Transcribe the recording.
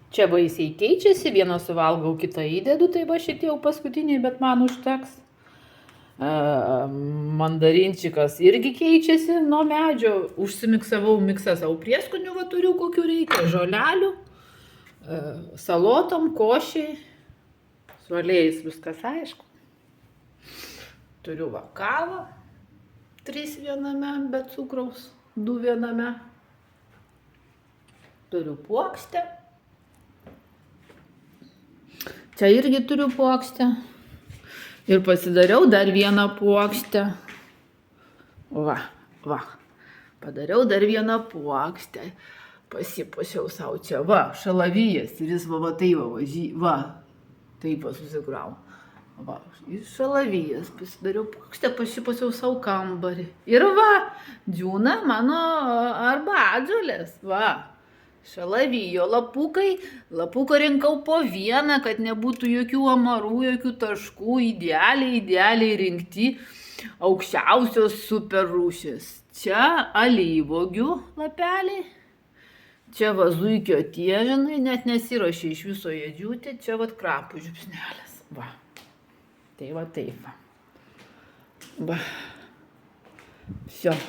Čia baisiai keičiasi, vieną suvalgau, kitą įdedu, tai va šitie jau paskutiniai, bet man užteks. Mandarinčikas irgi keičiasi nuo medžio. Užsimiksavau miksą savo prieskonių, va turiu kokių reikia, žolelių, salotom, košiai, su aliejais viskas aišku. Turiu va kavą, 3 viename, be cukraus, 2 viename. Turiu puokštę. Čia irgi turiu puokštę. Ir pasidariau dar vieną puokštę. Va. Padariau dar vieną puokštę. Pasipuošiau savo čia. Va, šalavijas. Ir jis va taip va susigrau. Va, iš šalavijas pasidariau puokštę, pasipuošiau savo kambarį. Ir va, džiūna mano arbatžolės. Va. Šalavijo lapuką rinkau po vieną, kad nebūtų jokių amarų, jokių taškų, idealiai rinkti aukščiausios super rūšės. Čia alyvuogių lapeliai, čia va zuikio tiežinai, net nesiruošia iš viso jie džiūti, čia va krapų žiupsnelis. Va. Tai va taip va. Va. Все,